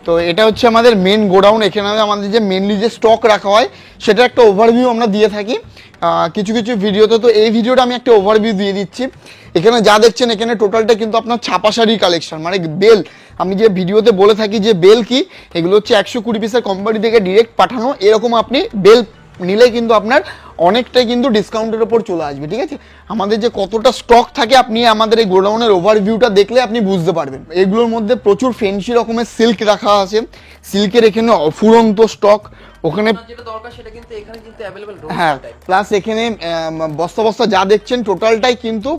তো এটা হচ্ছে আমাদের মেন গোডাউন। এখানে আমাদের যে মেনলি যে স্টক রাখা হয় সেটা একটা ওভারভিউ আমরা দিয়ে থাকি কিছু কিছু ভিডিওতে। তো এই ভিডিওটা আমি একটা ওভারভিউ দিয়ে দিচ্ছি। এখানে যা দেখছেন এখানে টোটালটা কিন্তু আপনার ছাপা শাড়ির কালেকশন, মানে বেল। আমি যে ভিডিওতে বলে থাকি যে বেল কি, এগুলো হচ্ছে 120 পিসের কোম্পানি থেকে ডিরেক্ট পাঠানো। এরকম আপনি বেল নিলে কিন্তু আপনার অনেকটাই কিন্তু ডিসকাউন্টের ওপর চলে আসবে, ঠিক আছে। আমাদের যে কতটা স্টক থাকে আপনি আমাদের এই গোডাউনের ওভারভিউটা দেখলে আপনি বুঝতে পারবেন। এগুলোর মধ্যে প্রচুর ফ্যান্সি রকমের সিল্ক রাখা আছে, সিল্কের এখানে অফুরন্ত স্টক। ওখানে যেটা দরকার সেটা কিন্তু এখানে কিন্তু अवेलेबल রয়েছে। হ্যাঁ, প্লাস এখানে বস্তা বস্তা যা দেখছেন টোটালটাই কিন্তু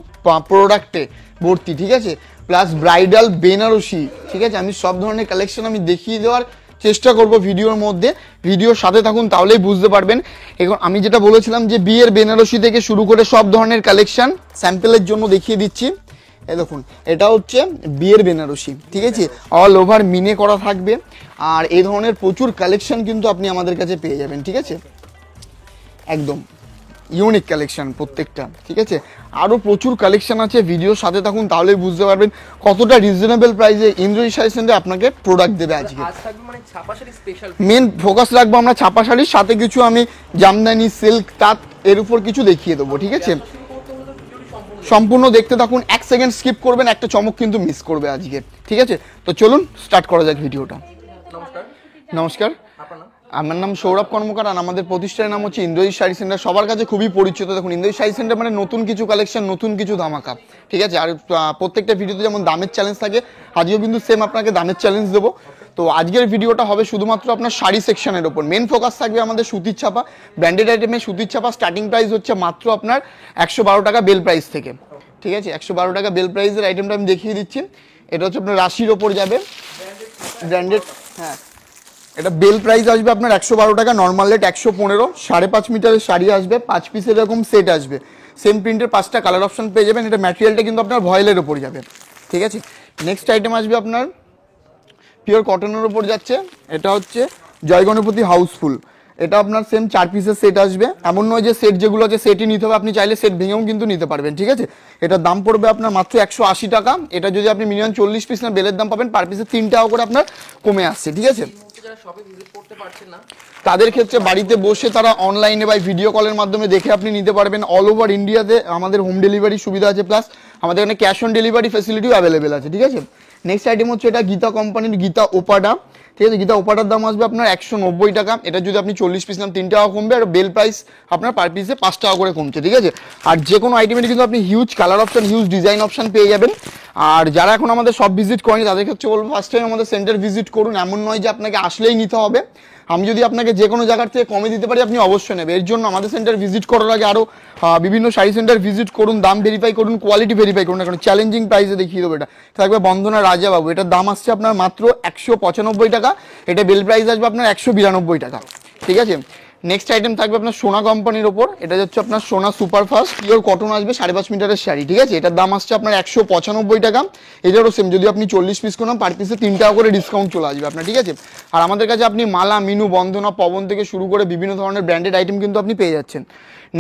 প্রোডাক্টে ভর্তি, ঠিক আছে। প্লাস ব্রাইডাল বেনারসি, ঠিক আছে। আমি সব ধরনের কালেকশন আমি দেখিয়ে দেওয়ার চেষ্টা করব ভিডিওর মধ্যে, ভিডিওর সাথে থাকুন তাহলেই বুঝতে পারবেন। এখন আমি যেটা বলেছিলাম যে বিয়ের বেনারসি থেকে শুরু করে সব ধরনের কালেকশন স্যাম্পলের জন্য দেখিয়ে দিচ্ছি। এই দেখুন, এটা হচ্ছে বিয়ের বেনারসি, ঠিক আছে। অল ওভার মিনে করা থাকবে, আর এই ধরনের প্রচুর কালেকশন কিন্তু আপনি আমাদের কাছে পেয়ে যাবেন, ঠিক আছে। একদম ইউনিক কালেকশন প্রত্যেকটা, ঠিক আছে। আরও প্রচুর কালেকশন আছে, ভিডিওর সাথে থাকুন তাহলেই বুঝতে পারবেন কতটা রিজনেবল প্রাইসে ইন্দ্রজিৎ শাড়ি সেন্টার আপনাকে প্রোডাক্ট দেবে আজকে। মানে ছাপা শাড়ি স্পেশাল মেন ফোকাস রাখবো আমরা ছাপা শাড়ির সাথে, কিছু আমি জামদানি সিল্ক তাঁত এর উপর কিছু দেখিয়ে দেবো, ঠিক আছে। সম্পূর্ণ দেখতে থাকুন, 1 সেকেন্ড স্কিপ করবেন একটা চমক কিন্তু মিস করবে আজকে, ঠিক আছে। তো চলুন স্টার্ট করা যাক ভিডিওটা। নমস্কার। নমস্কার, আপনার নাম? আমার নাম সৌরভ কর্মকার, আর আমাদের প্রতিষ্ঠানের নাম হচ্ছে ইন্দ্রজিৎ শাড়ি সেন্টার। সবার কাছে খুবই পরিচিত। দেখুন, ইন্দ্রজিৎ শাড়ি সেন্টার মানে নতুন কিছু কালেকশন, নতুন কিছু ধামাকা, ঠিক আছে। আর প্রত্যেকটা ভিডিওতে যেমন দামের চ্যালেঞ্জ থাকে, আজকেও কিন্তু সেম আপনাকে দামের চ্যালেঞ্জ দেবো। তো আজকের ভিডিওটা হবে শুধুমাত্র আপনার শাড়ি সেকশনের ওপর। মেন ফোকাস থাকবে আমাদের সুতির ছাপা, ব্র্যান্ডেড আইটেমের সুতির ছাপা। স্টার্টিং প্রাইস হচ্ছে মাত্র আপনার 112 টাকা বেল প্রাইস থেকে, ঠিক আছে। 112 টাকা বেল প্রাইসের আইটেমটা আমি দেখিয়ে দিচ্ছি। এটা হচ্ছে আপনার রাশির ওপর যাবে, ব্র্যান্ডেড। হ্যাঁ, এটা বেল প্রাইস আসবে আপনার 112 টাকা, নর্মাল রেট 115। 5.5 মিটারের শাড়ি আসবে, 5 পিসের এরকম সেট আসবে, সেম প্রিন্টের 5টা কালার অপশন পেয়ে যাবেন। এটা ম্যাটেরিয়ালটা কিন্তু আপনার ভয়েলের ওপর যাবে, ঠিক আছে। নেক্সট আইটেম আসবে আপনার পিওর কটনের ওপর যাচ্ছে। এটা হচ্ছে জয় গণপতি হাউসফুল। এটা আপনার সেম 4 পিসের সেট আসবে। এমন নয় যে সেট যেগুলো আছে সেটই নিতে হবে, আপনি চাইলে সেট ভেঙেও কিন্তু নিতে পারবেন, ঠিক আছে। এটার দাম পড়বে আপনার মাত্র 180 টাকা। এটা যদি আপনি মিনিমাম 40 পিস না বেলের দাম পাবেন পার পিসে 3 টাকা করে আপনার কমে আসছে, ঠিক আছে। যারা শপে ভিজিট করতে পারছেন না তাদের ক্ষেত্রে বাড়িতে বসে তারা অনলাইনে বা ভিডিও কলের মাধ্যমে দেখে আপনি নিতে পারবেন। অল ওভার ইন্ডিয়াতে আমাদের হোম ডেলিভারি সুবিধা আছে, প্লাস আমাদের এখানে ক্যাশ অন ডেলিভারি ফেসিলিটিও অ্যাভেলেবেল আছে, ঠিক আছে। নেক্সট আইটেম হচ্ছে এটা গীতা কোম্পানির গীতা ওপাডা, ঠিক আছে। গীতা ওপাটার দাম আসবে আপনার 190 টাকা। এটা যদি আপনি 40 পিস নেন 3 টাকা কমবে, আর বেল প্রাইস আপনার পার পিসে 5 টাকা করে কমছে, ঠিক আছে। আর যে কোনো আইটেমের কিন্তু আপনি huge colour option, huge design option পেয়ে যাবেন। আর যারা এখন আমাদের সব ভিজিট করেনি তাদের ক্ষেত্রে বলবো ফার্স্ট টাইম আমাদের সেন্টার ভিজিট করুন। এমন নয় যে আপনাকে আসলেই নিতে হবে, আমি যদি আপনাকে যে কোনো জায়গার থেকে কমে দিতে পারি আপনি অবশ্যই নেবেন। এর জন্য আমাদের সেন্টার ভিজিট করার আগে আরও বিভিন্ন শাড়ি সেন্টার ভিজিট করুন, দাম ভেরিফাই করুন, কোয়ালিটি ভেরিফাই করুন। এখন চ্যালেঞ্জিং প্রাইসে দেখিয়ে দেবো। এটা থাকবে বন্দনা রাজাবাবু, এটার দাম আসছে আপনার মাত্র 195 টাকা। এটা বেল প্রাইস আসবে আপনার 192 টাকা, ঠিক আছে। নেক্সট আইটেম থাকবে আপনার সোনা কোম্পানির ওপর। এটা হচ্ছে আপনার সোনা সুপারফাস্ট পিওর কটন আসবে, 5.5 মিটারের শাড়ি, ঠিক আছে। এটার দাম আসছে আপনার 195 টাকা। এটারও সেম, যদি আপনি 40 পিস করেন পার পিসে 3 টাকা করে ডিসকাউন্ট চলে আসবে আপনার, ঠিক আছে। আর আমাদের কাছে আপনি মালা, মিনু, বন্দনা, পবন থেকে শুরু করে বিভিন্ন ধরনের ব্র্যান্ডেড আইটেম কিন্তু আপনি পেয়ে যাচ্ছেন।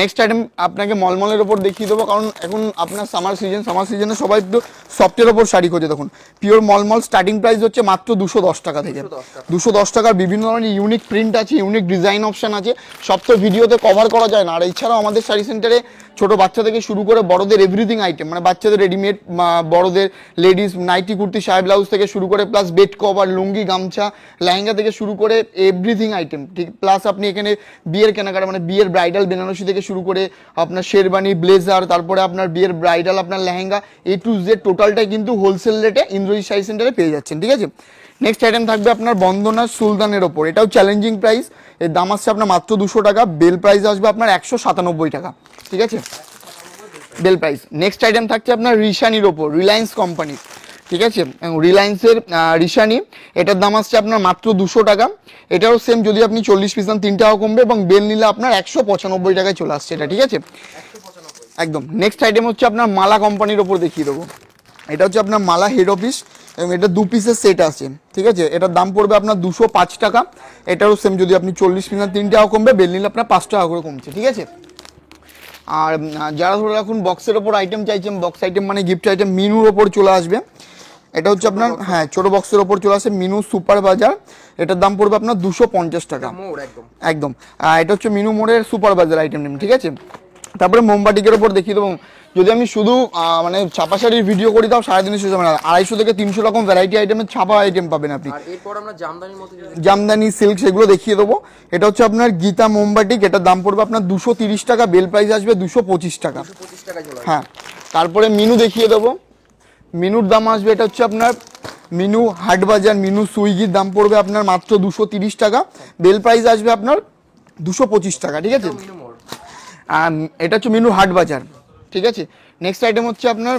নেক্সট আইটেম আপনাকে মলমলের ওপর দেখিয়ে দেবো, কারণ এখন আপনার সামার সিজনে সবাই একটু সফটের ওপর শাড়ি খোঁজে। দেখুন, পিওর মলমল স্টার্টিং প্রাইস হচ্ছে মাত্র 210 টাকা থেকে। 210 টাকার বিভিন্ন ধরনের ইউনিক প্রিন্ট আছে, ইউনিক ডিজাইন অপশন আছে, সব তো ভিডিওতে কভার করা যায় না। আর এছাড়াও আমাদের শাড়ি সেন্টারে ছোট বাচ্চা থেকে শুরু করে বড়দের এভরিথিং আইটেম, মানে বাচ্চাদের রেডিমেড, বড়দের ladies nightie, kurti, sari, blouse থেকে শুরু করে প্লাস বেড কভার, লুঙ্গি, গামছা, লেহেঙ্গা থেকে শুরু করে এভরিথিং আইটেম, ঠিক। প্লাস আপনি এখানে বিয়ের কেনাকাটা, মানে বিয়ের ব্রাইডাল বেনারসি থেকে শুরু করে আপনার শেরবানি, ব্লেজার, তারপরে আপনার বিয়ের ব্রাইডাল, আপনার লেহেঙ্গা, A to Z টোটালটাই কিন্তু হোলসেল রেটে ইন্দ্রজিৎ শাড়ি সেন্টারে পেয়ে যাচ্ছেন, ঠিক আছে। নেক্সট আইটেম থাকবে আপনার বন্দনা সুলতানের ওপর। এটাও চ্যালেঞ্জিং প্রাইস, এর দাম আসছে আপনার মাত্র 200 টাকা। বেল প্রাইস আসবে আপনার 197 টাকা, ঠিক আছে, বেল প্রাইস। নেক্সট আইটেম থাকছে আপনার রিশানির ওপর, রিলায়েন্স কোম্পানি, ঠিক আছে। রিলায়েন্সের রিশানি, এটার দাম আসছে আপনার মাত্র 200 টাকা। এটাও সেম, যদি আপনি 40 পিস নেন 3 টাকা কমবে, এবং বেল নিলে আপনার 195 টাকায় চলে আসছে এটা, ঠিক আছে, একদম। নেক্সট আইটেম হচ্ছে আপনার মালা কোম্পানির ওপর দেখিয়ে দেবো। এটা হচ্ছে আপনার মালা হেড অফিস, এবং এটা 2 পিসের সেট আছে, ঠিক আছে। এটার দাম পড়বে আপনার 205 টাকা। এটাও সেম, যদি আপনি 40 পিস নেন 3 টাকা কমবে, বেল নিলে আপনার 5 টাকা করে কমছে, ঠিক আছে। আর যারা ধরে রাখুন বক্সের ওপর আইটেম চাইছেন, বক্স আইটেম মানে গিফট আইটেম, মিনুর ওপর চলে আসবে। এটা হচ্ছে আপনার হ্যাঁ ছোট বক্সের ওপর চলে আসে মিনু সুপার বাজার, এটার দাম পড়বে আপনার 250 টাকা মোড় একদম একদম। এটা হচ্ছে মিনু মোড়ের সুপার বাজার আইটেম নেম, ঠিক আছে। তারপরে মোমবাটিকের ওপর দেখিয়ে দেবো, যদি আমি শুধু মানে ছাপা শাড়ির ভিডিও করি তাও সারাদিনে শেষ হবে না, 250 থেকে 300 রকম ভ্যারাইটি আইটেমের ছাপা আইটেম পাবেন আপনি। আর এরপর আমরা জামদানির মধ্যে জামদানি সিল্ক সেগুলো দেখিয়ে দেবো। এটা হচ্ছে আপনার গীতা মোমবাটিক, এটার দাম পড়বে আপনার 230 টাকা, বেল প্রাইস আসবে 225 টাকা। 25 টাকায় চলে আসবে। হ্যাঁ তারপরে মিনু দেখিয়ে দেবো, মিনুর দাম আসবে এটা হচ্ছে আপনার মিনু হাট বাজার, মিনু সুইগির দাম পড়বে আপনার মাত্র 230 টাকা, বেল প্রাইস আসবে আপনার 225 টাকা, ঠিক আছে। মিনু মোড় এটা হচ্ছে মিনু হাট বাজার, ঠিক আছে। নেক্সট আইটেম হচ্ছে আপনার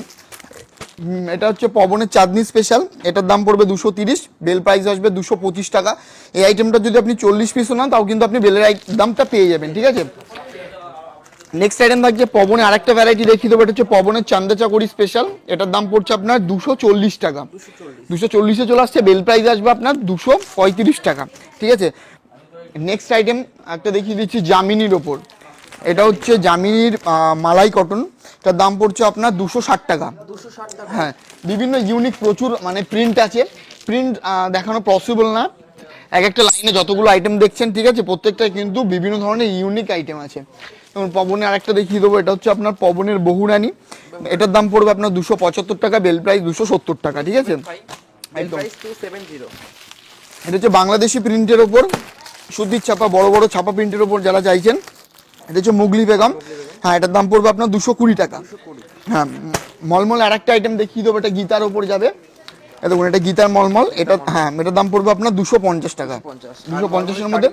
এটা হচ্ছে পবনের চাঁদনি স্পেশাল, এটার দাম পড়বে 230, বেল প্রাইস আসবে 225 টাকা। এই আইটেমটা যদি আপনি 40 পিসও নেন তাও কিন্তু আপনি বেলের দামটা পেয়ে যাবেন, ঠিক আছে। নেক্সট আইটেম থাকছে পবনে আরেকটা ভ্যারাইটি দেখিয়ে দেবো, এটা হচ্ছে পবনের চান্দা চাকরি স্পেশাল, এটার দাম পড়ছে আপনার 240 টাকা, 240-এ চলে আসছে, বেল প্রাইস আসবে আপনার 235 টাকা, ঠিক আছে। নেক্সট আইটেম একটা দেখিয়ে দিচ্ছি জামিনির ওপর, এটা হচ্ছে জামিনির মালাই কটন, এটার দাম পড়ছে আপনার 260 টাকা। 260 টাকা হ্যাঁ বিভিন্ন ইউনিক প্রচুর মানে প্রিন্ট আছে, প্রিন্ট দেখানো পসিবল না, এক একটা লাইনে যতগুলো আইটেম দেখছেন, ঠিক আছে, প্রত্যেকটা কিন্তু বিভিন্ন ধরনের ইউনিক আইটেম আছে। যেমন পবনের আরেকটা দেখিয়ে দেবো, এটা হচ্ছে আপনার পবনের বহুরানী, এটার দাম পড়বে আপনার 275 টাকা, বেল প্রাইস 270 টাকা, ঠিক আছে। একদম প্রাইস 270। এটা হচ্ছে বাংলাদেশি প্রিন্টের ওপর সুতির ছাপা, বড় বড় ছাপা প্রিন্টের ওপর যারা চাইছেন, এটা হচ্ছে মুগলি বেগম, হ্যাঁ এটার দাম পড়বে আপনার 220 টাকা। হ্যাঁ মলমল আরেকটা আইটেম দেখিয়ে দেবো, এটা গীতার ওপর যাবে, দেখুন এটা গীতার মলমল, এটা হ্যাঁ এটার দাম পড়বে আপনার 250 টাকা, 250-এর মধ্যে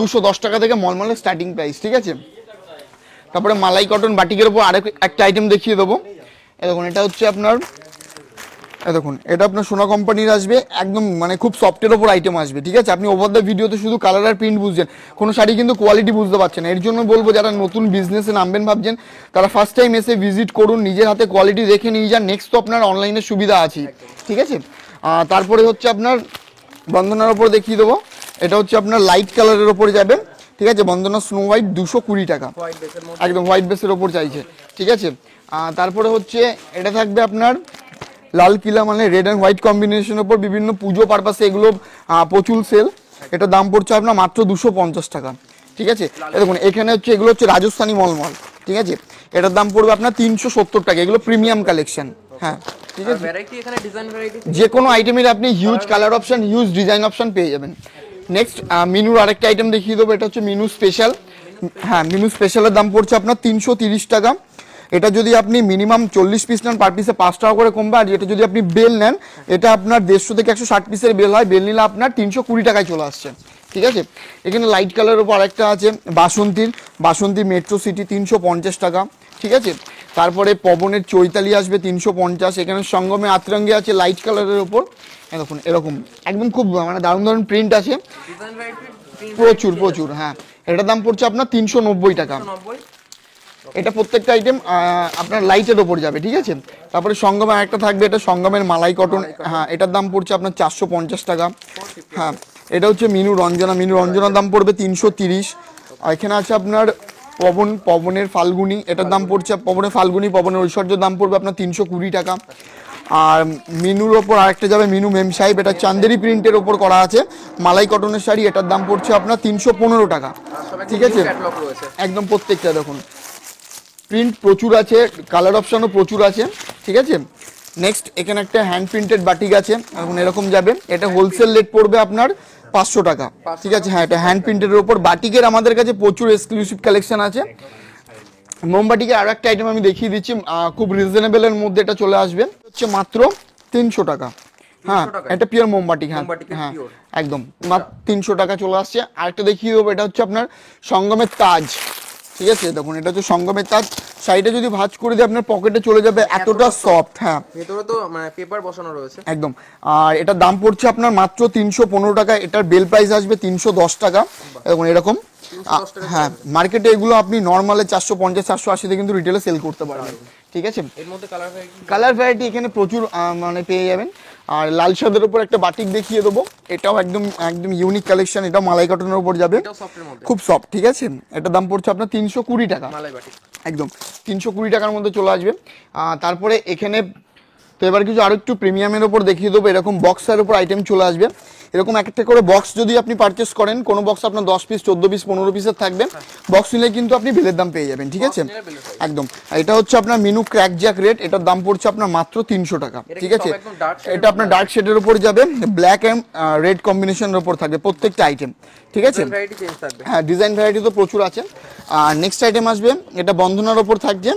210 টাকা থেকে মলমলের স্টার্টিং প্রাইস, ঠিক আছে। তারপরে মালাই কটন বাটিকের উপর আরেক একটা আইটেম দেখিয়ে দেবো, দেখুন এটা হচ্ছে আপনার দেখুন এটা আপনার সোনা কোম্পানির আসবে, একদম মানে খুব সফটের ওপর আইটেম আসবে, ঠিক আছে। আপনি ওভার দ্য ভিডিওতে শুধু কালার আর প্রিন্ট বুঝছেন, কোনো শাড়ি কিন্তু কোয়ালিটি বুঝতে পারছেন না। এর জন্য বলবো যারা নতুন বিজনেসে নামবেন ভাবছেন তারা ফার্স্ট টাইম এসে ভিজিট করুন, নিজের হাতে কোয়ালিটি দেখে নিয়ে যান, নেক্সট তো আপনার অনলাইনের সুবিধা আছে, ঠিক আছে। তারপরে হচ্ছে আপনার বন্দনার ওপর দেখিয়ে দেবো, এটা হচ্ছে আপনার লাইট কালারের ওপর যাবে, ঠিক আছে। বন্দনা স্নো হোয়াইট 220 টাকা, একদম হোয়াইট বেসের ওপর চাইছে, ঠিক আছে। তারপরে হচ্ছে এটা থাকবে আপনার লাল কিলা মানে রেড অ্যান্ড হোয়াইট কম্বিনেশনের উপর, বিভিন্ন পুজো পারপাসে এগুলো প্রচুর সেল, এটা দাম পড়ছে আপনার মাত্র 250 টাকা, ঠিক আছে। দেখুন এখানে হচ্ছে এগুলো হচ্ছে রাজস্থানী মলমল, ঠিক আছে, এটার দাম পড়বে আপনার 370 টাকা, এগুলো প্রিমিয়াম কালেকশন, হ্যাঁ ঠিক আছে। ভ্যারাইটি এখানে ডিজাইন ভ্যারাইটি যে কোনো আইটেমের আপনি huge colour option, huge design option পেয়ে যাবেন। নেক্সট মিনুর আরেকটা আইটেম দেখিয়ে দেবো, এটা হচ্ছে মিনু স্পেশাল, হ্যাঁ মিনু স্পেশালের দাম পড়ছে আপনার 330 টাকা। এটা যদি আপনি মিনিমাম 40 পিস নেন পার পিসে 5 টাকা করে কমবে, আর এটা যদি আপনি বেল নেন এটা আপনার 150 থেকে 160 পিসের বেল হয়, বেল নিলে আপনার 320 টাকায় চলে আসছে, ঠিক আছে। এখানে লাইট কালারের উপর আরেকটা আছে বাসন্তী মেট্রো সিটি 350 টাকা, ঠিক আছে। তারপরে পবনের চৈতালি আসবে 350, এখানে সঙ্গমে আতরঙ্গে আছে লাইট কালারের উপর, দেখুন এরকম একদম খুব মানে দারুণ দারুণ প্রিন্ট আছে, ডিজাইন ভ্যারাইটি প্রচুর, হ্যাঁ এটার দাম পড়ছে আপনার 390 টাকা। 90। এটা প্রত্যেকটা আইটেম আপনার লাইটের ওপর যাবে, ঠিক আছে। তারপরে সঙ্গমে একটা থাকবে, এটা সঙ্গমের মালাই কটন, হ্যাঁ এটার দাম পড়ছে আপনার 450 টাকা। হ্যাঁ এটা হচ্ছে মিনু রঞ্জনার দাম পড়বে 330। আর এখানে আছে আপনার পবনের ফাল্গুনি, এটার দাম পড়ছে পবনের ঐশ্বর্যের দাম পড়বে আপনার 320 টাকা। আর মিনুর ওপর আরেকটা যাবে মিনু মেম সাহেব, এটা চান্দেরি প্রিন্টের ওপর করা আছে, মালাই কটনের শাড়ি, এটার দাম পড়ছে আপনার 315 টাকা, ঠিক আছে। একদম প্রত্যেকটা দেখুন প্রিন্ট প্রচুর আছে, কালার অপশনও প্রচুর আছে, ঠিক আছে। নেক্সট এখানে একটা হ্যান্ড প্রিন্টেড বাটিক আছে, এখন এরকম যাবে, এটা হোলসেল রেট পড়বে আপনার 500 টাকা, ঠিক আছে। হ্যাঁ এটা হ্যান্ড প্রিন্টের উপর, বাটিকের আমাদের কাছে প্রচুর এক্সক্লুসিভ কালেকশন আছে। মোমবাটিকে আর একটা আইটেম আমি দেখিয়ে দিচ্ছি, খুব রিজনেবলের মধ্যে এটা চলে আসবে, হচ্ছে মাত্র 300 টাকা। হ্যাঁ এটা পিওর মোমবাটিক, হ্যাঁ হ্যাঁ একদম মাত্র 300 টাকা চলে আসছে। আরেকটা দেখিয়ে দেবো, এটা হচ্ছে আপনার সঙ্গমের তাজ, ঠিক আছে। দেখুন এটা হচ্ছে সঙ্গমের তাজ, শাড়িটা যদি ভাঁজ করে দিয়ে আপনার পকেটে চলে যাবে, এতটা সফট, হ্যাঁ ভেতরে তো মানে পেপার বসানো রয়েছে একদম। আর এটার দাম পড়ছে আপনার মাত্র 315 টাকা, এটার বেল প্রাইস আসবে 310 টাকা, দেখুন এরকম। হ্যাঁ মার্কেটে এগুলো আপনি নর্মালে 450-480 কিন্তু রিটেলে সেল করতে পারবেন, ঠিক আছে। এর মধ্যে কালার ভ্যারাইটি এখানে প্রচুর মানে পেয়ে যাবেন। আর লাল সাদের উপর একটা বাটিক দেখিয়ে দেবো, এটাও একদম ইউনিক কালেকশন, এটাও মালাই কটনের উপর যাবে, খুব সফট, ঠিক আছে। এটার দাম পড়ছে আপনার 320 টাকা, মালাই বাটিক একদম 320 টাকার মধ্যে চলে আসবে। তারপরে এখানে তো এবার কিছু আরো একটু প্রিমিয়ামের উপর দেখিয়ে দেবো। এরকম বক্সের উপর আইটেম চলে আসবে। এরকম একটা করে বক্স যদি আপনি পারচেস করেন, কোনো বক্স আপনার 10 পিস 14 পিস 15 পিসের থাকবে, বক্স নিলে কিন্তু আপনি বেলের দাম পেয়ে যাবেন, ঠিক আছে? নিলে বেলের price। একদম। এটা হচ্ছে আপনার মিনু ক্র্যাক জ্যাক রেড, এটার দাম পড়ছে আপনার মাত্র 300 টাকা, ঠিক আছে? সব একদম dark shade এটা আপনার ডার্ক শেডের উপর যাবে, ব্ল্যাক এন্ড রেড কম্বিনেশনের উপর থাকবে প্রত্যেকটা আইটেম, ঠিক আছে? ভ্যারাইটি চেঞ্জ থাকবে। হ্যাঁ, ডিজাইন ভ্যারাইটি তো প্রচুর আছে। আর নেক্সট আইটেম আসবে, এটা বন্ধনার ওপর থাকছে,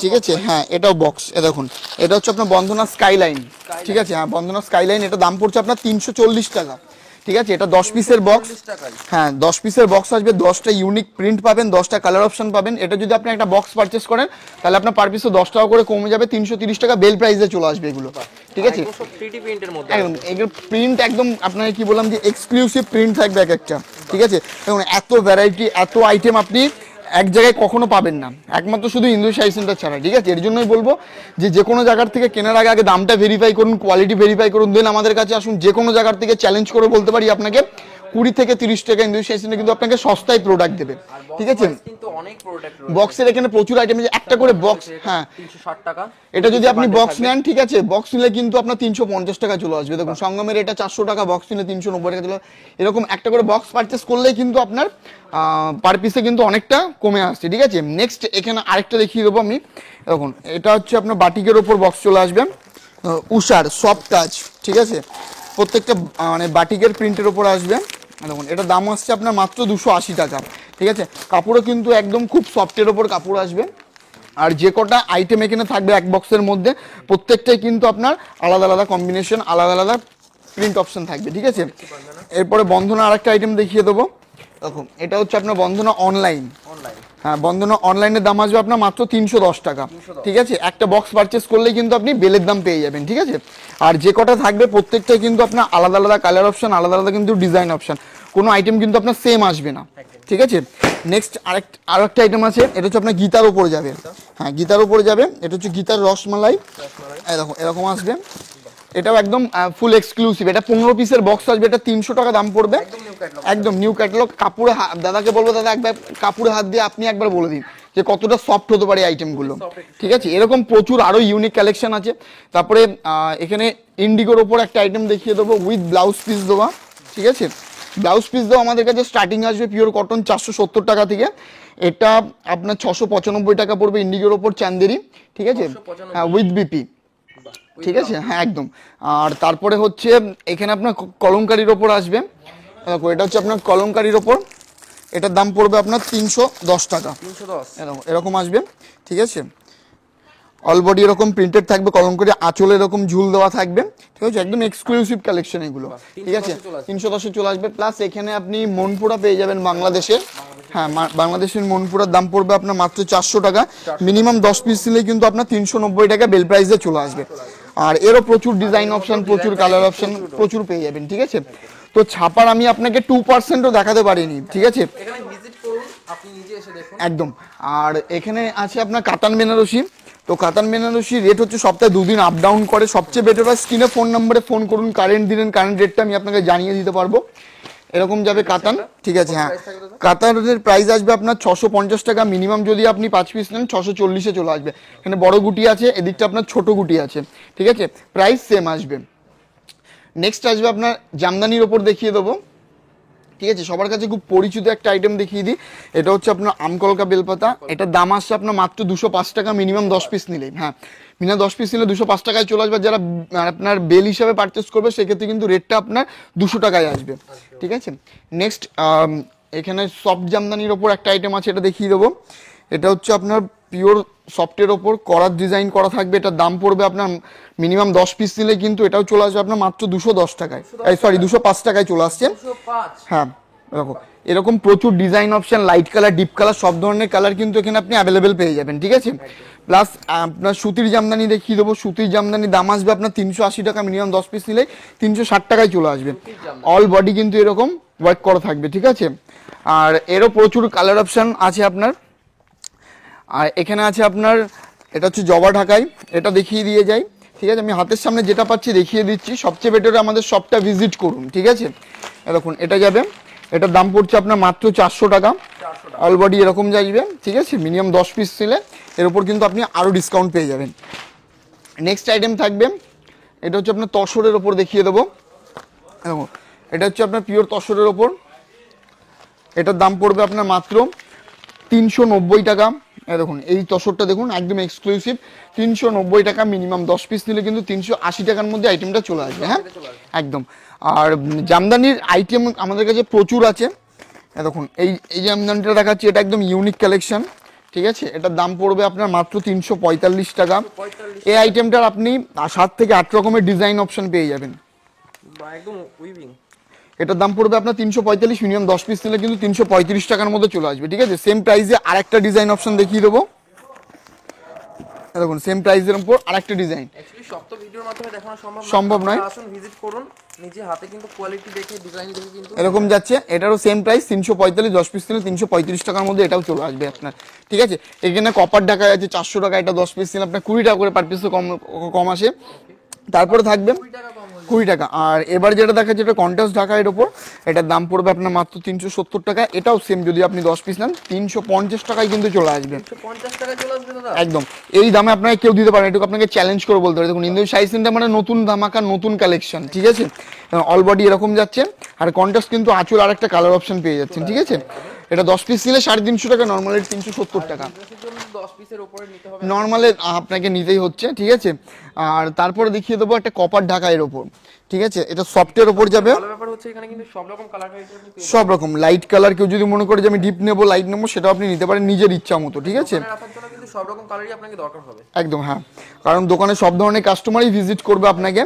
ঠিক আছে? হ্যাঁ, এটাও বক্স। এ দেখুন, এটা হচ্ছে আপনার বন্ধনা স্কাইলাইন, ঠিক আছে? হ্যাঁ, বন্ধনা স্কাইলাইন, এটা দাম পড়ছে আপনার 340 টাকা, ঠিক আছে? এটা 10 পিসের বক্স। 40 টাকায়। হ্যাঁ, 10 পিসের বক্স আসবে, 10টা ইউনিক প্রিন্ট পাবেন, 10টা কালার অপশন পাবেন। এটা যদি আপনি একটা বক্স পারচেস করেন, তাহলে আপনার পার পিসে 10 টাকা করে কমে যাবে, 330 টাকা বেল প্রাইসে চলে আসবে এগুলো, ঠিক আছে? এগুলো সব 3D প্রিন্টের মধ্যে। একদম, এগুলো প্রিন্ট একদম আপনাকে কি বললাম যে এক্সক্লুসিভ প্রিন্ট থাকবে এক একটা, ঠিক আছে? দেখুন, এত ভ্যারাইটি, এত আইটেম আপনি এক জায়গায় কখনো পাবেন না, একমাত্র শুধু হিন্দু শাড়ি সেন্টার ছাড়া, ঠিক আছে? এর জন্যই বলবো যে কোনো জায়গার থেকে কেনার আগে আগে দামটা ভেরিফাই করুন, কোয়ালিটি ভেরিফাই করুন, দেন আমাদের কাছে আসুন। যে কোনো জায়গার থেকে চ্যালেঞ্জ করে বলতে পারি আপনাকে 20 থেকে 30 টাকা হিন্দু শাড়ি সেন্টার কিন্তু আপনাকে সস্তায় প্রোডাক্ট দেবে, ঠিক আছে? কিন্তু অনেক প্রোডাক্ট রয়েছে। বক্সের এখানে প্রচুর আইটেম আছে, একটা করে বক্স। হ্যাঁ, 360 টাকা। এটা যদি আপনি বক্স নেন, ঠিক আছে, বক্স নিলে কিন্তু আপনার 350 টাকা চলে আসবে। দেখুন, সঙ্গমের এটা 400 টাকা, বক্স নিলে 390 টাকা চলে আসবে। এরকম একটা করে বক্স পারচেস করলেই কিন্তু আপনার পার পিসে কিন্তু অনেকটা কমে আসছে, ঠিক আছে? নেক্সট এখানে আরেকটা দেখিয়ে দেবো আমি। দেখুন, এটা হচ্ছে আপনার বাটিকের ওপর বক্স চলে আসবে, উষার সফট টাচ, ঠিক আছে? প্রত্যেকটা মানে বাটিকের প্রিন্টের ওপর আসবে। দেখুন, এটা দাম আসছে আপনার মাত্র 280 টাকা, ঠিক আছে? কাপড়ও কিন্তু একদম খুব সফটের ওপর কাপড় আসবে। আর যে কটা আইটেম এখানে থাকবে এক বক্সের মধ্যে, প্রত্যেকটাই কিন্তু আপনার আলাদা আলাদা কম্বিনেশন, আলাদা আলাদা প্রিন্ট অপশন থাকবে, ঠিক আছে? এরপরে বন্ধনা আরেকটা আইটেম দেখিয়ে দেবো। দেখুন, এটা হচ্ছে আপনার বন্ধনা অনলাইন। হ্যাঁ, বন্ধনা অনলাইনের দাম আসবে আপনার মাত্র 310 টাকা, ঠিক আছে? একটা বক্স পারচেস করলেই কিন্তু আপনি বেলের দাম পেয়ে যাবেন, ঠিক আছে? আর যে কটা থাকবে প্রত্যেকটাই কিন্তু আপনার আলাদা আলাদা কালার অপশন, আলাদা আলাদা কিন্তু ডিজাইন অপশন, কোনো আইটেম কিন্তু আপনার সেম আসবে না, ঠিক আছে? নেক্সট আরেকটা আইটেম আছে, এটা হচ্ছে আপনার গীতার উপরে যাবে। হ্যাঁ, গীতার উপরে যাবে, এটা হচ্ছে গীতার রসমালাই। এরকম এরকম আসবে, এটাও একদম ফুল এক্সক্লুসিভ। এটা 15 পিসের বক্স আসবে, এটা 300 টাকা দাম পড়বে, একদম নিউ ক্যাটালগ। কাপড়ে দাদাকে বলবো, দাদা একবার কাপড়ে হাত দিয়ে আপনি একবার বলে দিন যে কতটা সফট হতে পারে আইটেমগুলো, ঠিক আছে? এরকম প্রচুর আরো ইউনিক কালেকশন আছে। তারপরে এখানে ইন্ডিগোর ওপর একটা আইটেম দেখিয়ে দেবো, উইথ ব্লাউজ পিস দেওয়া, ঠিক আছে? ব্লাউজ পিস দেওয়া আমাদের কাছে স্টার্টিং আসবে পিওর কটন 470 টাকা থেকে, এটা আপনার 695 টাকা পড়বে ইন্ডিগোর ওপর চান্দেরি, ঠিক আছে? হ্যাঁ, উইথ বিপি, ঠিক আছে? হ্যাঁ, একদম। আর তারপরে হচ্ছে এখানে আপনার কলমকারির ওপর আসবে। দেখো, এটা হচ্ছে আপনার কলমকারির ওপর, এটার দাম পড়বে আপনার 310 টাকা, 310। এরকম আসবে, ঠিক আছে? অল বডি এরকম প্রিন্টেড থাকবে, কলমকারি আঁচলে এরকম ঝুল দেওয়া থাকবে, ঠিক আছে? একদম এক্সক্লুসিভ কালেকশন এগুলো, ঠিক আছে? 310 চলে আসবে। প্লাস এখানে আপনি মনপুরা পেয়ে যাবেন বাংলাদেশের। হ্যাঁ, বাংলাদেশের মনপুরার দাম পড়বে আপনার মাত্র 400 টাকা, মিনিমাম 10 পিস নিলেই কিন্তু আপনার 390 টাকা বেল প্রাইসে চলে আসবে। আর এরও প্রচুর ডিজাইন অপশন, প্রচুর কালার অপশন প্রচুর পেয়ে যাবেন, ঠিক আছে? তো ছাপার আমি আপনাকে 2%ও দেখাতে পারিনি, ঠিক আছে? এখানে ভিজিট করুন, আপনি নিজে এসে দেখুন। একদম। আর এখানে আছে আপনার কাতান বেনারসি। তো কাতান বেনারসি রেট হচ্ছে সপ্তাহে 2 দিন আপ ডাউন করে, সবচেয়ে বেটার হয় স্ক্রিনে ফোন নম্বরে ফোন করুন, কারেন্ট দিলেন, কারেন্ট রেটটা আমি আপনাকে জানিয়ে দিতে পারবো। এরকম যাবে কাতান, ঠিক আছে? হ্যাঁ, কাতানের প্রাইস আসবে আপনার 650 টাকা, মিনিমাম যদি আপনি 5 পিস নেন 640-এ চলে আসবে। এখানে বড় গুটি আছে, এদিকটা আপনার ছোট গুটি আছে, ঠিক আছে? প্রাইস সেম আসবে। নেক্সট আসবে আপনার জামদানির ওপর দেখিয়ে দেবো, ঠিক আছে? সবার কাছে খুব পরিচিত একটা আইটেম দেখিয়ে দিই, এটা হচ্ছে আপনার আমকলকা বেলপাতা। এটার দাম আসছে আপনার মাত্র 205 টাকা, মিনিমাম 10 পিস নিলেই। হ্যাঁ, মিনিমাম 10 পিস নিলে 205 টাকায় চলে আসবে। যারা আপনার বেল হিসাবে পারচেস করবে সেক্ষেত্রে কিন্তু রেটটা আপনার 200 টাকায় আসবে, ঠিক আছে? নেক্সট এখানে সফট জামদানির ওপর একটা আইটেম আছে, এটা দেখিয়ে দেবো। এটা হচ্ছে আপনার পিওর সফটের ওপর করার ডিজাইন করা থাকবে, এটার দাম পড়বে আপনার মিনিমাম 10 পিস নিলে কিন্তু এটাও চলে আসবে আপনার মাত্র 210 টাকায়, সরি 205 টাকায় চলে আসছে। 205। হ্যাঁ, দেখো, এরকম প্রচুর design option, light colour, deep colour, সব ধরনের কালার কিন্তু এখানে আপনি অ্যাভেলেবেল পেয়ে যাবেন, ঠিক আছে? প্লাস আপনার সুতির জামদানি দেখিয়ে দেবো। সুতির জামদানির দাম আসবে আপনার 380 টাকা, মিনিমাম 10 পিস নিলে 360 টাকায় চলে আসবে। অল বডি কিন্তু এরকম ওয়ার্ক করা থাকবে, ঠিক আছে? আর এরও প্রচুর কালার অপশন আছে আপনার। আর এখানে আছে আপনার, এটা হচ্ছে জবা ঢাকাই, এটা দেখিয়ে দিয়ে যাই, ঠিক আছে? আমি হাতের সামনে যেটা পাচ্ছি দেখিয়ে দিচ্ছি। সবচেয়ে বেটার আমাদের শপটা ভিজিট করুন, ঠিক আছে? দেখুন, এটা যাবে, এটার দাম পড়ছে আপনার মাত্র 400 টাকা, অল বডি এরকম যাইবে, ঠিক আছে? মিনিমাম 10 পিস ছিলে এর উপর কিন্তু আপনি আরও ডিসকাউন্ট পেয়ে যাবেন। নেক্সট আইটেম থাকবে, এটা হচ্ছে আপনার তসরের ওপর দেখিয়ে দেবো। দেখো, এটা হচ্ছে আপনার পিওর তসরের ওপর, এটার দাম পড়বে আপনার মাত্র 390 টাকা। দেখুন এই তসরটা দেখুন একদম এক্সক্লুসিভ, 390 টাকা মিনিমাম 10 পিস নিলে কিন্তু 380 টাকার মধ্যে আইটেমটা চলে আসবে। হ্যাঁ একদম। আর জামদানির আইটেম আমাদের কাছে প্রচুর আছে। দেখুন এই এই জামদানিটা দেখাচ্ছি, এটা একদম ইউনিক কালেকশন, ঠিক আছে। এটার দাম পড়বে আপনার মাত্র 345 টাকা। এই আইটেমটার আপনি 7 থেকে 8 রকমের ডিজাইন অপশন পেয়ে যাবেন। একদম উইভিং। এটার দাম পড়বে আপনার 345, মিনিমাম 10 পিস নিলে কিন্তু 335 টাকার মধ্যে চলে আসবে, ঠিক আছে। সেম প্রাইসে আরেকটা ডিজাইন অপশন দেখিয়ে দেবো। দেখুন সেম প্রাইসের উপর আরেকটা ডিজাইন। অ্যাকচুয়ালি সব তো ভিডিওর মাধ্যমে দেখানো সম্ভব নয়। আসুন ভিজিট করুন, নিজে হাতে কিন্তু কোয়ালিটি দেখে ডিজাইন দেখে কিন্তু এরকম যাচ্ছে, এটারও সেম প্রাইস 345, 10 পিস নিলে 335 টাকার মধ্যে এটাও চলে আসবে আপনার, ঠিক আছে। এখানে কপার ঢাকা আছে 400 টাকা, এটা 10 পিস নিলে আপনার 20 টাকা করে পার পিস কম আসে। তারপরে থাকবে 20 টাকা। আর এবার যেটা দেখাচ্ছে এটা কন্ট্রাস্ট ঢাকা, এর ওপর এটার দাম পড়বে আপনার মাত্র 370 টাকা। এটাও সেম, যদি আপনি 10 পিস নেন 350 টাকায় কিন্তু চলে আসবে। 150 টাকা চলে আসবে দাদা একদম এই দামে আপনাকে কেউ দিতে পারে, এটুকু আপনাকে চ্যালেঞ্জ করে বলতে পারে। দেখুন ইন্দু শাড়ি সেন্টার মানে নতুন ধামাকা, নতুন কালেকশন, ঠিক আছে। অল বডি এরকম যাচ্ছে, আর কন্ট্রাস্ট কিন্তু আঁচল আর একটা কালার অপশন পেয়ে যাচ্ছেন, ঠিক আছে। এটা 10 পিস নিলে 350 টাকা, নর্মাল 370 টাকা। 10 পিসের উপরে নিতে হবে, নর্মালে আপনাকে নিতেই হচ্ছে, ঠিক আছে। আর তারপরে দেখিয়ে দেবো একটা কপার ঢাকা এর ওপর, ঠিক আছে। এটা সফটের ওপর যাবে। ভালো ব্যাপার হচ্ছে এখানে কিন্তু সব রকম কালার সব রকম লাইট কালার, কেউ যদি মনে করে যে আমি ডিপ নেবো, লাইট নেবো, সেটাও আপনি নিতে পারেন নিজের ইচ্ছা মতো, ঠিক আছে। রাখার জন্য কিন্তু সব রকম কালারই আপনাকে দরকার হবে। একদম হ্যাঁ, কারণ দোকানে সব ধরনের কাস্টমারই ভিজিট করবে আপনাকে।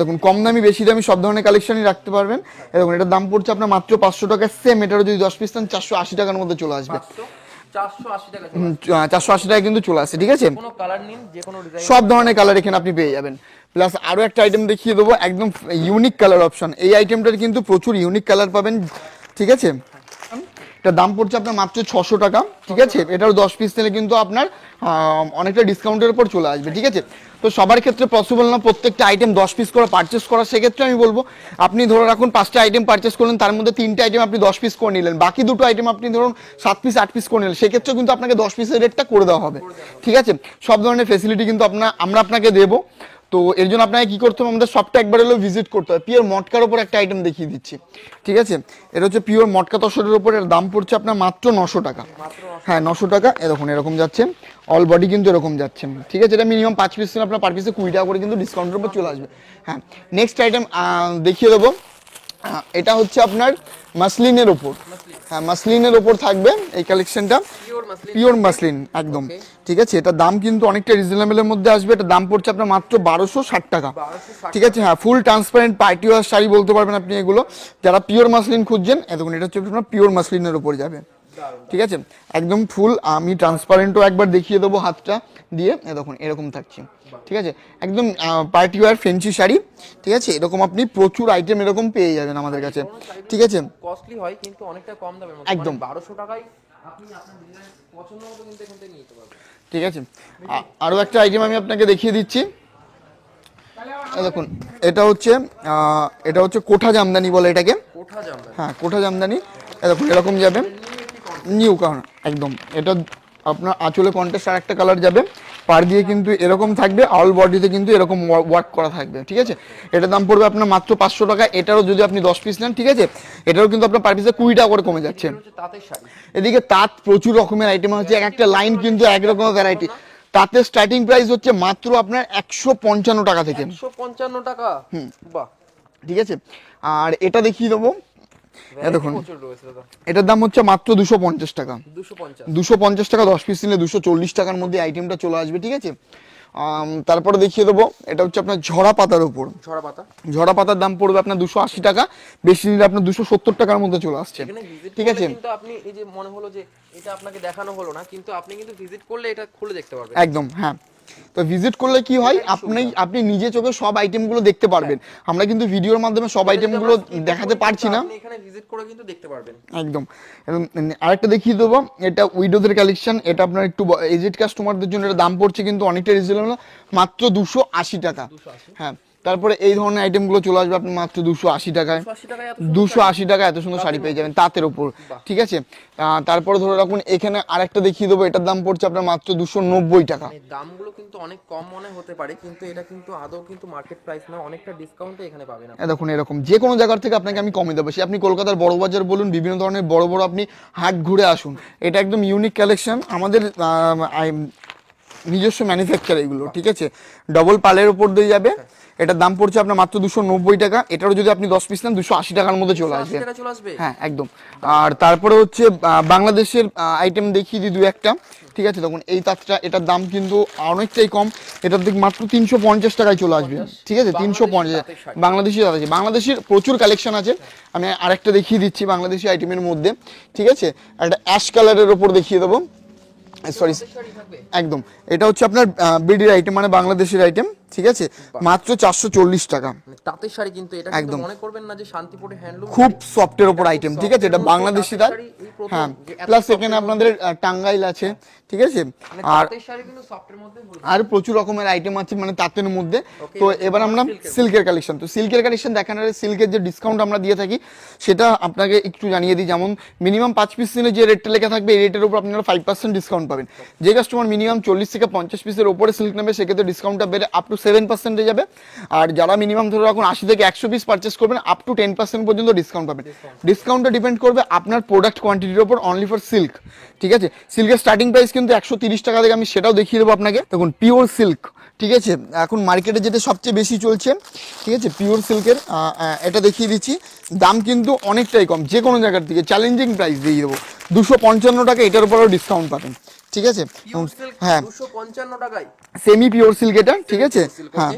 দেখুন কম দামি বেশি দামি সব ধরনের কালেকশনই রাখতে পারবেন। দেখুন এটার দাম পড়ছে আপনার মাত্র 500 টাকা। সেম এটারও যদি 10 পিস নেন 480 টাকার মধ্যে চলে আসবে। 480 টাকা 480 টাকা কিন্তু চলে আসে, ঠিক আছে। কোনো কালার নিন, যে কোনো ডিজাইন, সব ধরনের কালার এখানে আপনি পেয়ে যাবেন। প্লাস আরো একটা আইটেম দেখিয়ে দেবো, একদম ইউনিক কালার অপশন। এই আইটেমটার কিন্তু প্রচুর ইউনিক কালার পাবেন, ঠিক আছে। এটার দাম পড়ছে আপনার মাত্র 600 টাকা, ঠিক আছে। এটারও 10 পিস নিলে কিন্তু আপনার অনেকটা ডিসকাউন্টের উপর চলে আসবে, ঠিক আছে। তো সবার ক্ষেত্রে পসিবল না প্রত্যেকটা আইটেম 10 পিস করে পারচেস করা, সেক্ষেত্রে আমি বলবো আপনি ধরে রাখুন 5টা আইটেম পারচেস করলেন, তার মধ্যে 3টে আইটেম আপনি 10 পিস করে নিলেন, বাকি 2টো আইটেম আপনি ধরুন 7 পিস 8 পিস করে নিলেন, সেক্ষেত্রে কিন্তু আপনাকে 10 পিসের রেটটা করে দেওয়া হবে, ঠিক আছে। সব ধরনের ফেসিলিটি কিন্তু আমরা আপনাকে দেবো। তো এর জন্য আপনাকে কি করতে হবে, আমাদের শপটা একবার হলেও ভিজিট করতে হবে। পিওর মটকার উপর একটা আইটেম দেখিয়ে দিচ্ছি, ঠিক আছে। এটা হচ্ছে পিওর মটকা তসরের উপর, এর দাম পড়ছে আপনার মাত্র 900 টাকা। হ্যাঁ 900 টাকা। দেখুন এরকম যাচ্ছে, অল বডি কিন্তু এরকম যাচ্ছে, ঠিক আছে। এটা মিনিমাম 5 পিস আপনার পার পিসে 20 টাকা করে কিন্তু ডিসকাউন্টের উপর চলে আসবে। হ্যাঁ নেক্সট আইটেম দেখিয়ে দেবো, এটা হচ্ছে আপনার মাসলিনের উপর। হ্যাঁ মাসলিনের উপর থাকবে এই কালেকশনটা, পিওর মাসলিন একদম, ঠিক আছে। এটার দাম কিন্তু অনেকটা রিজনেবলের মধ্যে আসবে। এটার দাম পড়ছে আপনার মাত্র 1260 টাকা, ঠিক আছে। হ্যাঁ ফুল ট্রান্সপারেন্ট পার্টি ওয়ার শাড়ি বলতে পারবেন আপনি এগুলো, যারা পিওর মাসলিন খুঁজছেন। দেখুন এটা হচ্ছে আপনার পিওর মাসলিনের উপর যাবে, ঠিক আছে। একদম ফুল, আমি ট্রান্সপারেন্টও একবার দেখিয়ে দেবো হাতটা দিয়ে। দেখুন এরকম থাকছে, ঠিক আছে। একদম পার্টি ওয়্যার ফেন্সি শাড়ি, ঠিক আছে। এরকম আপনি প্রচুর আইটেম এরকম পেয়ে যাবেন আমাদের কাছে, ঠিক আছে। কস্টলি হয় কিন্তু অনেকটা কম দামের মধ্যে, একদম 1200 টাকায় আপনি আপনার ডিজাইন পছন্দ মতো কিন্তু এখান থেকে নিতে পারবেন, ঠিক আছে। আরো একটা আইটেম আমি আপনাকে দেখিয়ে দিচ্ছি। দেখুন এটা হচ্ছে কোঠা জামদানি বলে এটাকে, কোঠা জামদানি। হ্যাঁ কোঠা জামদানি। দেখুন এরকম যাবে, নিউ কারণ একদম। এটা আপনার আঁচলে কন্ট্রাস্ট আর একটা কালার যাবে, পার দিয়ে কিন্তু এরকম থাকবে, অল বডিতে কিন্তু এরকম ওয়ার্ক করা থাকবে, ঠিক আছে। এটার দাম পড়বে আপনার মাত্র 500 টাকা। এটারও যদি আপনি 10 পিস নেন, ঠিক আছে, এটারও কিন্তু আপনার পার পিসে 20 টাকা করে কমে যাচ্ছে। তাঁতের শাড়ি, এদিকে তাঁত প্রচুর রকমের আইটেম হচ্ছে, এক একটা লাইন কিন্তু এক রকমের ভ্যারাইটি। তাঁতের স্টার্টিং প্রাইস হচ্ছে মাত্র আপনার 155 টাকা থেকে, 155 টাকা। বাহ, ঠিক আছে। আর এটা দেখিয়ে দেবো, দেখুন প্রচুর রয়েছে দাদা। এটার দাম হচ্ছে মাত্র 250 টাকা। 250 250 টাকা, 10 পিস নিলে 240 টাকার মধ্যে আইটেমটা চলে আসবে, ঠিক আছে। তারপরে দেখিয়ে দেবো, এটা হচ্ছে আপনার ঝরা পাতার উপর। ঝরা পাতার দাম পড়বে আপনার 280 টাকা, বেশি নিলে আপনার 270 টাকার মধ্যে চলে আসছে, ঠিক আছে। কিন্তু আপনি এই যে মনে হলো যে এটা আপনাকে দেখানো হলো না, কিন্তু আপনি কিন্তু ভিজিট করলে এটা খুলে দেখতে পারবেন একদম। হ্যাঁ তো ভিজিট করলে কি হয়, আপনি নিজে চোখে সব আইটেমগুলো দেখতে পারবেন। আমরা কিন্তু ভিডিওর মাধ্যমে সব আইটেমগুলো দেখাতে পারছি না, আপনি এখানে ভিজিট করে কিন্তু দেখতে পারবেন একদম। এবং আরেকটা দেখিয়ে দেবো, এটা উইডোদের কালেকশন। এটা আপনার একটু এজেড কাস্টমারদের জন্য এটা দাম পড়ছে কিন্তু অনেকটা রিজনেবল, মাত্র 280 টাকা। হ্যাঁ তারপরে এই ধরনের আইটেমগুলো চলে আসবে আপনি মাত্র 280 টাকায়। 280 টাকায় এত 280 টাকা এত সুন্দর শাড়ি পেয়ে যাবেন তাঁতের উপর, ঠিক আছে। তারপরে ধরে রাখুন এখানে আরেকটা দেখিয়ে দেবো, এটার দাম পড়ছে আপনার মাত্র 290 টাকা। এই দামগুলো কিন্তু অনেক কম মনে হতে পারে, কিন্তু এটা কিন্তু আদৌ কিন্তু মার্কেট প্রাইস না, অনেকটা ডিসকাউন্টে এখানে পাবেন আপনি। দেখুন এরকম যে কোনো জায়গার থেকে আপনাকে আমি কমে দেবো, সে আপনি কলকাতার বড় বাজার বলুন, বিভিন্ন ধরনের বড় বড় আপনি হাট ঘুরে আসুন, এটা একদম ইউনিক কালেকশন আমাদের নিজস্ব ম্যানুফ্যাকচার এগুলো, ঠিক আছে। ডবল পালের উপর দিয়ে যাবে, এটার দাম পড়ছে আপনার মাত্র 290 টাকা। এটারও যদি আপনি 10 পিস নেন 280 টাকার মধ্যে চলে আসবে। হ্যাঁ একদম। আর তারপরে হচ্ছে বাংলাদেশের আইটেম দেখিয়ে দিই দু একটা, ঠিক আছে। তখন এই তাঁতটা, এটার দাম কিন্তু অনেকটাই কম, এটার দিক মাত্র 350 টাকায় চলে আসবে, ঠিক আছে। 350 বাংলাদেশি তাঁত আছে, বাংলাদেশের প্রচুর কালেকশন আছে। আমি আরেকটা দেখিয়ে দিচ্ছি বাংলাদেশি আইটেমের মধ্যে, ঠিক আছে। একটা অ্যাশ কালারের ওপর দেখিয়ে দেবো, সরি একদম। এটা হচ্ছে আপনার বিডির আইটেম, মানে বাংলাদেশের আইটেম, ঠিক আছে। মাত্র 440 টাকা তাঁতের শাড়ি, কিন্তু এটা কিন্তু মনে করবেন না যে শান্তিপুরে হ্যান্ডলুম, খুব সফটের উপর আইটেম, ঠিক আছে। এটা বাংলাদেশি তাঁত, হ্যাঁ। প্লাস এখানে আপনাদের টাঙ্গাইল আছে, ঠিক আছে। আর তাঁতের শাড়ি কিন্তু সফটের মধ্যে আর প্রচুর রকমের আইটেম আছে মানে তাঁতের মধ্যে। তো এবার আমরা সিল্কের কালেকশন, তো সিল্কের কালেকশন দেখানোর সিল্কের যে ডিসকাউন্ট আমরা দিয়ে থাকি সেটা আপনাকে একটু জানিয়ে দিই। যেমন মিনিমাম 5 পিস নিলে যে রেটটা লেখা থাকবে এই রেটের উপর আপনারা 5% ডিসকাউন্ট পাবেন। যে কাস্টমার মিনিমাম 40 থেকে 50 পিসের উপরে সিল্ক নেবে সেক্ষেত্রে ডিসকাউন্টটা বেড়ে আপ টু 7% যাবে। আর যারা মিনিমাম ধরে রাখুন 80 থেকে 100 পিস পারচেস করবেন আপ টু 10% পর্যন্ত ডিসকাউন্ট পাবেন। ডিসকাউন্টটা ডিপেন্ড করবে আপনার প্রোডাক্ট কোয়ান্টিটির উপর, অনলি ফর সিল্ক, ঠিক আছে। সিল্কের স্টার্টিং প্রাইস কিন্তু 130 টাকা থেকে, আমি সেটাও দেখিয়ে দেবো আপনাকে। দেখুন পিওর সিল্ক, ঠিক আছে, এখন মার্কেটে যেটা সবচেয়ে বেশি চলছে, ঠিক আছে, পিওর সিল্কের এটা দেখিয়ে দিচ্ছি। দাম কিন্তু অনেকটাই কম, যে কোনো জায়গার থেকে চ্যালেঞ্জিং প্রাইস দিয়ে দেবো 255 টাকা, এটার উপরেও ডিসকাউন্ট পাবেন, ঠিক আছে। হ্যাঁ 255 টাকায় সেমি পিওর সিল্ক এটা, ঠিক আছে। হ্যাঁ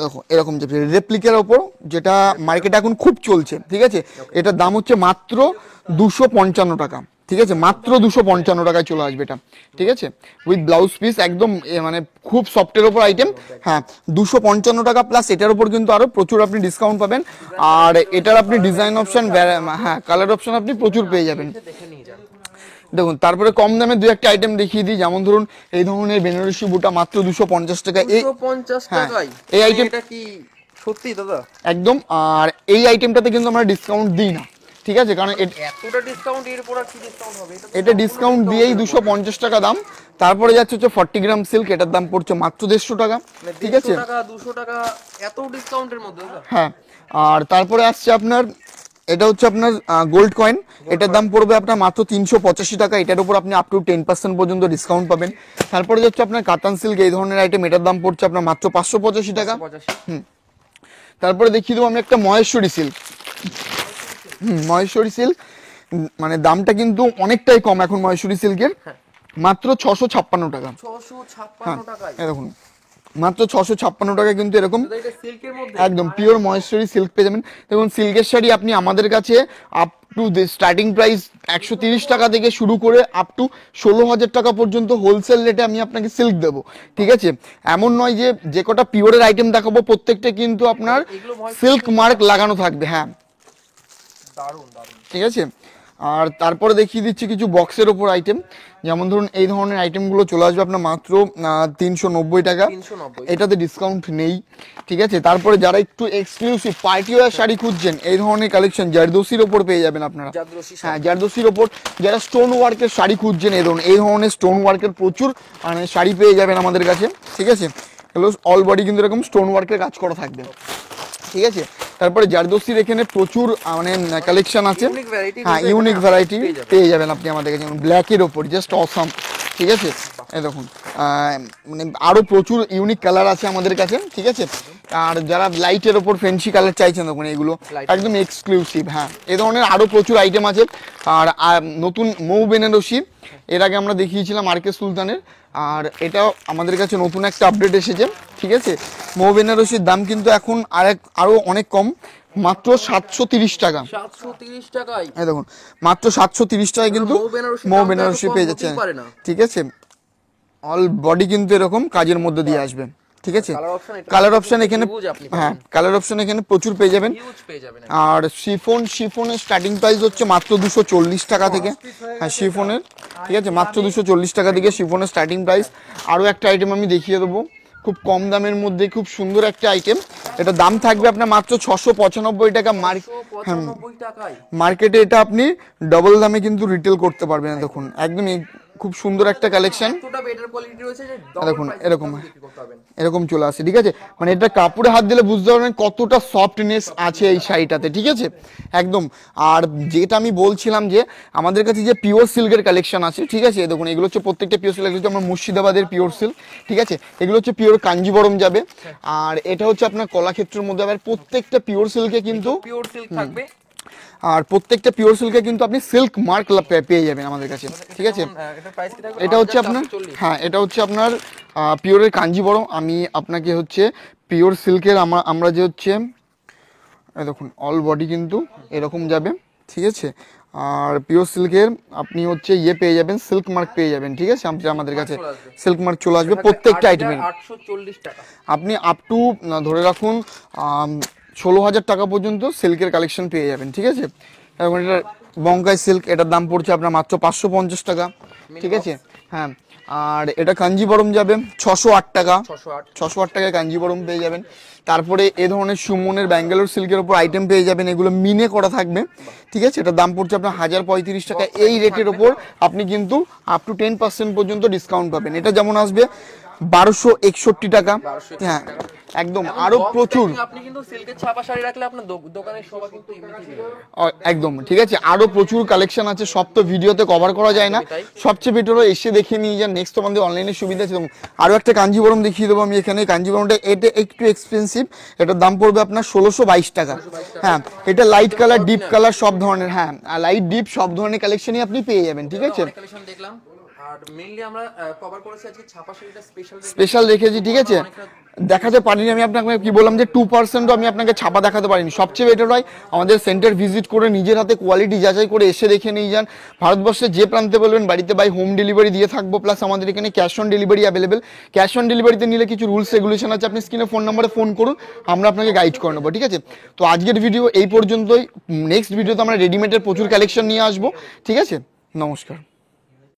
দেখো এরকম যে রেপ্লিকার ওপর যেটা মার্কেটে এখন খুব চলছে, ঠিক আছে। এটার দাম হচ্ছে মাত্র 255 টাকা, ঠিক আছে। মাত্র 255 টাকায় চলে আসবে এটা, ঠিক আছে, উইথ ব্লাউজ পিস একদম, মানে খুব সফটের ওপর আইটেম। হ্যাঁ 255 টাকা, প্লাস এটার উপর কিন্তু আরো প্রচুর আপনি ডিসকাউন্ট পাবেন। আর এটার আপনি ডিজাইন অপশন, হ্যাঁ কালার অপশন আপনি প্রচুর পেয়ে যাবেন। দেখুন তারপরে কম দামে দু একটা আইটেম দেখিয়ে দিই, যেমন ধরুন এই ধরনের বেনারসি বুটা মাত্র 250 টাকা। এই আইটেম কি সত্যি দাদা? একদম। আর এই আইটেমটাতে কিন্তু আমরা ডিসকাউন্ট দিই না, ঠিক আছে, কারণ এতটা ডিসকাউন্ট এর পর কি ডিসকাউন্ট হবে? এটা ডিসকাউন্ট দিয়েই 250 টাকা দাম। তারপরে যাচ্ছে হচ্ছে 40 গ্রাম সিল্ক, এটার দাম পড়ছে মাত্র 150 টাকা, ঠিক আছে। 200 টাকা এত ডিসকাউন্টের মধ্যে? হ্যাঁ। আর তারপরে আসছে আপনার, এটা হচ্ছে আপনার গোল্ড কয়েন, এটার দাম পড়বে আপনার মাত্র 385 টাকা, এটার উপর আপনি আপ টু 10% পর্যন্ত ডিসকাউন্ট পাবেন। তারপরে যাচ্ছে আপনার কাতান সিল্ক, এই ধরনের আইটেম, এটার দাম পড়ছে আপনার মাত্র 585 টাকা। তারপরে দেখিয়ে দেবো আমি একটা মহেশ্বরী সিল্ক। মহেশ্বরী সিল্ক মানে দামটা কিন্তু অনেকটাই কম এখন মহেশ্বরী সিল্কের, মাত্র 656 টাকা। 656 টাকায় দেখুন মাত্র 656 টাকা, কিন্তু এরকম একদম পিওর মহেশ্বরী সিল্ক পেয়ে যাবেন। দেখুন সিল্কের শাড়ি আপনি আমাদের কাছে আপ টু স্টার্টিং প্রাইস 130 টাকা থেকে শুরু করে আপ টু 16,000 টাকা পর্যন্ত হোলসেল রেটে আমি আপনাকে সিল্ক দেবো, ঠিক আছে। এমন নয় যে যে কটা পিওরের আইটেম দেখাবো প্রত্যেকটা কিন্তু আপনার সিল্ক মার্ক লাগানো থাকবে, হ্যাঁ ঠিক আছে। আর তারপরে দেখিয়ে দিচ্ছি কিছু বক্সের ওপর আইটেম, যেমন ধরুন এই ধরনের আইটেমগুলো চলে আসবে আপনার মাত্র 390 টাকা, এটাতে ডিসকাউন্ট নেই, ঠিক আছে। তারপরে যারা একটু এক্সক্লুসিভ পার্টি ওয়্যার শাড়ি খুঁজছেন এই ধরনের কালেকশন জারদোসির ওপর পেয়ে যাবেন আপনারা। হ্যাঁ জারদোসির ওপর যারা স্টোন ওয়ার্কের শাড়ি খুঁজছেন, এই ধরনের স্টোন ওয়ার্কের প্রচুর মানে শাড়ি পেয়ে যাবেন আমাদের কাছে, ঠিক আছে। এগুলো অল বডি কিন্তু এরকম স্টোন ওয়ার্কের কাজ করা থাকবে, ঠিক আছে। তারপরে জারদোসির এখানে প্রচুর মানে কালেকশন আছে, হ্যাঁ ইউনিক ভ্যারাইটি পেয়ে যাবেন আপনি আমাদের কাছে। ব্ল্যাকের ওপর জাস্ট অসাম, ঠিক আছে। এই দেখুন মানে আরো প্রচুর ইউনিক কালার আছে আমাদের কাছে, ঠিক আছে। আর যারা লাইটের ওপর ফেন্সি কালার চাইছেন দেখুন এগুলো একদম এক্সক্লুসিভ, হ্যাঁ এই ধরনের আরো প্রচুর আইটেম আছে। আর নতুন মৌ বেনারসি, এর আগে আমরা দেখিয়েছিলাম আরকে সুলতানের, আর এটাও আমাদের কাছে নতুন একটা আপডেট এসেছে, ঠিক আছে। মৌ বেনারসির দাম কিন্তু এখন আরো অনেক কম, মাত্র 730 টাকা। 730 টাকায় এই দেখুন মাত্র 730 টাকায় কিন্তু মৌ বেনারসি পেয়ে যাচ্ছে, ঠিক আছে। অল বডি কিন্তু এরকম কাজের মধ্যে দিয়ে আসবে, ঠিক আছে। কালার অপশন এখানে, হ্যাঁ কালার অপশন এখানে প্রচুর পেয়ে যাবেন। আর শিফনের স্টার্টিং প্রাইস হচ্ছে মাত্র 240 টাকা থেকে, হ্যাঁ শিফনের, ঠিক আছে, মাত্র 240 টাকা থেকে শিফনের স্টার্টিং প্রাইস। আরও একটা আইটেম আমি দেখিয়ে দেবো, খুব কম দামের মধ্যে খুব সুন্দর একটা আইটেম। এটা দাম থাকবে আপনার মাত্র 695 টাকা। 695 টাকায় মার্কেটে এটা আপনি ডবল দামে কিন্তু রিটেল করতে পারবেন। দেখুন একদমই খুব সুন্দর একটা কালেকশন। এতটা বেটার কোয়ালিটি রয়েছে যে দেখুন ডবল এরকম প্রাইসে বিক্রি করতে পারবেন। এরকম চলে আসে, ঠিক আছে। মানে এটা কাপড়ে হাত দিলে বুঝতে পারবেন কতটা সফটনেস আছে এই শাড়িটাতে, ঠিক আছে একদম। আর যেটা আমি বলছিলাম যে আমাদের কাছে যে পিওর সিল্কের কালেকশন আছে, ঠিক আছে, দেখুন এগুলো হচ্ছে প্রত্যেকটা পিওর সিল্ক। এগুলো হচ্ছে আমার মুর্শিদাবাদের পিওর সিল্ক, ঠিক আছে। এগুলো হচ্ছে পিওর কাঞ্জিবরম যাবে, আর এটা হচ্ছে আপনার কলাক্ষেত্রের মধ্যে আবার প্রত্যেকটা পিওর সিল্কে কিন্তু পিওর সিল্ক থাকবে। আর প্রত্যেকটা পিওর সিল্কে কিন্তু আপনি সিল্ক মার্ক পেয়ে যাবেন আমাদের কাছে, ঠিক আছে। এটা প্রাইস কি থাকবে? এটা হচ্ছে আপনার, 8440। হ্যাঁ এটা হচ্ছে আপনার পিওরের কাঞ্জিবরম। আমি আপনাকে হচ্ছে পিওর সিল্কের আমরা যে হচ্ছে দেখুন অল বডি কিন্তু এরকম যাবে, ঠিক আছে। আর পিওর সিল্কের আপনি হচ্ছে পেয়ে যাবেন, সিল্ক মার্ক পেয়ে যাবেন, ঠিক আছে। আমাদের কাছে সিল্ক মার্ক চলে আসবে প্রত্যেকটা আইটেমে। 840 টাকা। আপনি আপ টু ধরে রাখুন 16,000 টাকা পর্যন্ত সিল্কের কালেকশন পেয়ে যাবেন, ঠিক আছে। এখন এটা বঙ্কাই সিল্ক, এটার দাম পড়ছে আপনার মাত্র 550 টাকা, ঠিক আছে। হ্যাঁ, আর এটা কাঞ্জিবরম যাবে 608 টাকা। 608 টাকায় কাঞ্জিবরম পেয়ে যাবেন। তারপরে এ ধরনের সুমনের ব্যাঙ্গালোর সিল্কের উপর আইটেম পেয়ে যাবেন, এগুলো মিনে করা থাকবে, ঠিক আছে। এটার দাম পড়ছে আপনার 1035 টাকা। এই রেটের ওপর আপনি কিন্তু আপ টু 10% পর্যন্ত ডিসকাউন্ট পাবেন। এটা যেমন আসবে 1261 টাকা। হ্যাঁ একদম, আরো প্রচুর। আপনি কিন্তু সিল্কের ছাপা শাড়ি রাখলে আপনার দোকানের শোভা কিন্তু এমনিতেই একদম, ঠিক আছে। আরো প্রচুর কালেকশন আছে, সব তো ভিডিওতে কভার করা যায় না। সবচেয়ে বেটার এসে দেখে নিয়ে যান। নেক্সট তোমাদের অনলাইনে সুবিধা আছে। আরো একটা কাঞ্জিবরম দেখিয়ে দেবো আমি এখানে। কাঞ্জিবরমটা এটা একটু এক্সপেন্সিভ, এটার দাম পড়বে আপনার 1622 টাকা। হ্যাঁ, এটা লাইট কালার, ডিপ কালার সব ধরনের, হ্যাঁ লাইট ডিপ সব ধরনের কালেকশনই আপনি পেয়ে যাবেন, ঠিক আছে। কালেকশন দেখলাম। আর মেইনলি আমরা কভার করেছি আজকে ছাপা শাড়িটা স্পেশাল রেখেছি, ঠিক আছে। দেখাতে পারিনি আমি আপনাকে, কি বললাম যে 2%ও আমি আপনাকে ছাপা দেখাতে পারিনি। সবচেয়ে বেটার হয় আমাদের সেন্টার ভিজিট করে নিজের হাতে কোয়ালিটি যাচাই করে এসে দেখে নিয়ে যান। ভারতবর্ষের যে প্রান্তে বলবেন বাড়িতে বাই হোম ডেলিভারি দিয়ে থাকবো, প্লাস আমাদের এখানে cash on delivery available. Cash on ডেলিভারিতে নিলে কিছু রুলস রেগুলেশন আছে, আপনি স্ক্রিনে ফোন নাম্বারে ফোন করুন, আমরা আপনাকে গাইড করে নেবো, ঠিক আছে। তো আজকের ভিডিও এই পর্যন্তই। নেক্সট ভিডিওতে আমরা রেডিমেডের প্রচুর কালেকশন নিয়ে আসবো, ঠিক আছে। নমস্কার।